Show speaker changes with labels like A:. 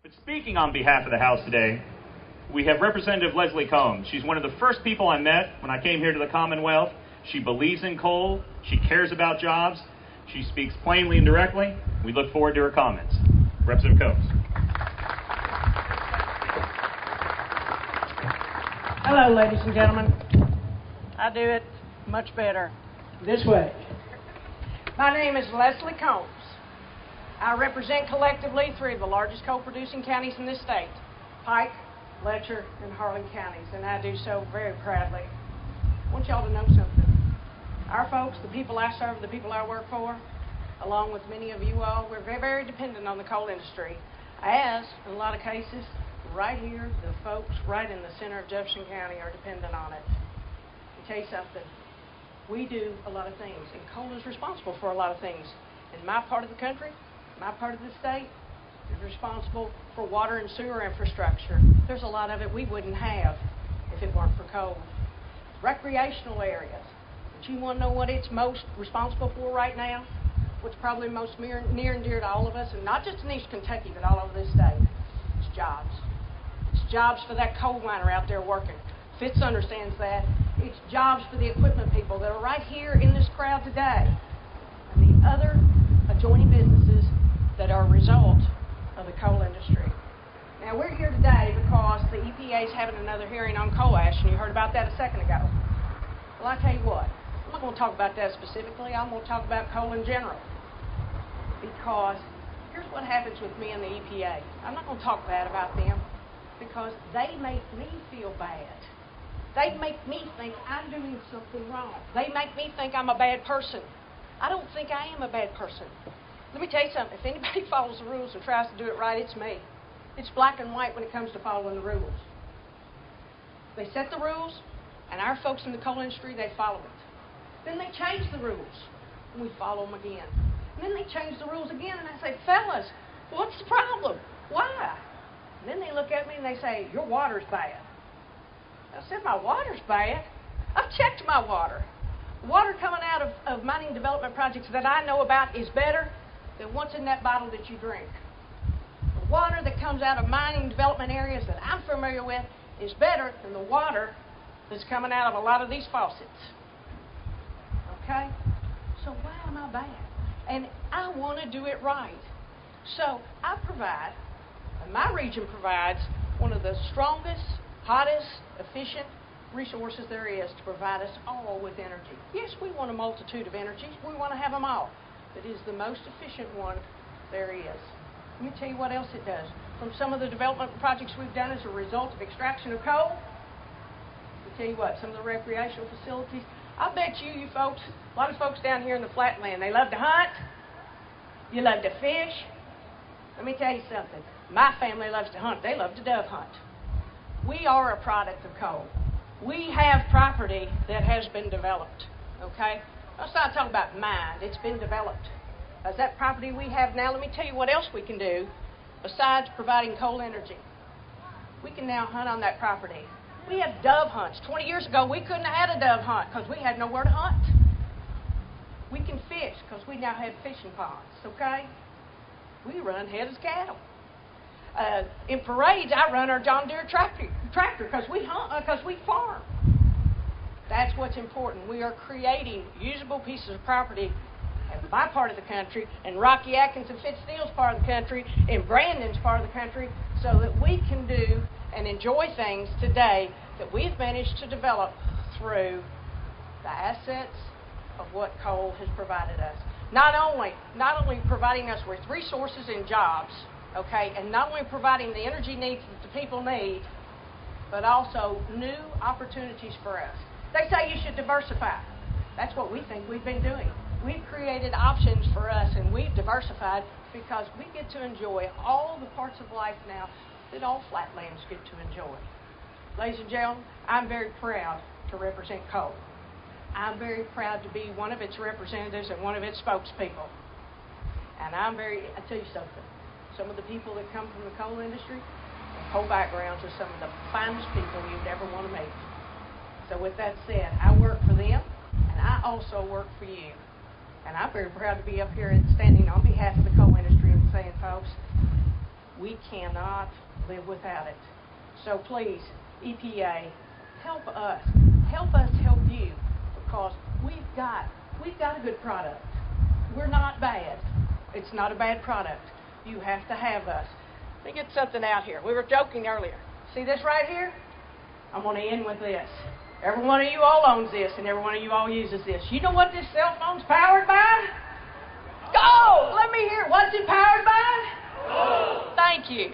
A: But speaking on behalf of the House today, we have Representative Leslie Combs. She's one of the first people I met when I came here to the Commonwealth. She believes in coal. She cares about jobs. She speaks plainly and directly. We look forward to her comments. Representative Combs.
B: Hello, ladies and gentlemen. I do it much better this way. My name is Leslie Combs. I represent collectively three of the largest coal-producing counties in this state, Pike, Letcher, and Harlan counties, and I do so very proudly. I want y'all to know something. Our folks, the people I serve, the people I work for, along with many of you all, we're very, very dependent on the coal industry, as, in a lot of cases, right here, the folks right in the center of Jefferson County are dependent on it. Let me tell you something. We do a lot of things, and coal is responsible for a lot of things. In my part of the country, my part of the state is responsible for water and sewer infrastructure. There's a lot of it we wouldn't have if it weren't for coal. Recreational areas. But you want to know what it's most responsible for right now? What's probably most near and dear to all of us, and not just in East Kentucky, but all over this state? It's jobs. It's jobs for that coal miner out there working. Fitz understands that. It's jobs for the equipment people that are right here in this crowd today, and the other adjoining businesses that are a result of the coal industry. Now, we're here today because the EPA is having another hearing on coal ash, and you heard about that a second ago. Well, I tell you what, I'm not going to talk about that specifically. I'm going to talk about coal in general. Because here's what happens with me and the EPA. I'm not going to talk bad about them because they make me feel bad. They make me think I'm doing something wrong. They make me think I'm a bad person. I don't think I am a bad person. Let me tell you something. If anybody follows the rules and tries to do it right, it's me. It's black and white when it comes to following the rules. They set the rules, and our folks in the coal industry, they follow it. Then they change the rules, and we follow them again. And then they change the rules again, and I say, fellas, what's the problem? Why? And then they look at me and they say, your water's bad. I said, my water's bad? I've checked my water. Water coming out of mining development projects that I know about is better than what's in that bottle that you drink. The water that comes out of mining development areas that I'm familiar with is better than the water that's coming out of a lot of these faucets. Okay? So why am I bad? And I want to do it right. So I provide, and my region provides, one of the strongest, hottest, efficient resources there is to provide us all with energy. Yes, we want a multitude of energies. We want to have them all. It is the most efficient one there is. Let me tell you what else it does. From some of the development projects we've done as a result of extraction of coal, let me tell you what, some of the recreational facilities, I bet you folks, a lot of folks down here in the flatland, they love to hunt, you love to fish. Let me tell you something. My family loves to hunt. They love to dove hunt. We are a product of coal. We have property that has been developed, okay? Let's not talk about mined. It's been developed. As that property we have now, let me tell you what else we can do besides providing coal energy. We can now hunt on that property. We have dove hunts. 20 years ago, we couldn't have had a dove hunt because we had nowhere to hunt. We can fish because we now have fishing ponds, okay? We run head of cattle. In parades, I run our John Deere tractor because we hunt, because we farm. That's what's important. We are creating usable pieces of property in my part of the country, in Rocky Atkins and Fitzsteel's part of the country, in Brandon's part of the country, so that we can do and enjoy things today that we've managed to develop through the assets of what coal has provided us. Not only providing us with resources and jobs, okay, and not only providing the energy needs that the people need, but also new opportunities for us. They say you should diversify. That's what we think we've been doing. We've created options for us, and we've diversified because we get to enjoy all the parts of life now that all flatlands get to enjoy. Ladies and gentlemen, I'm very proud to represent coal. I'm very proud to be one of its representatives and one of its spokespeople. And I tell you something, some of the people that come from the coal industry, the coal backgrounds are some of the finest people you'd ever want to meet. So with that said, I work for them, and I also work for you. And I'm very proud to be up here and standing on behalf of the coal industry and saying, folks, We cannot live without it. So please, EPA, help us. Help us help you, because we've got a good product. We're not bad. It's not a bad product. You have to have us. Let me get something out here. We were joking earlier. See this right here? I'm going to end with this. Every one of you all owns this, and every one of you all uses this. You know what this cell phone's powered by? Gold! Let me hear it. What's it powered by? Gold. Thank you.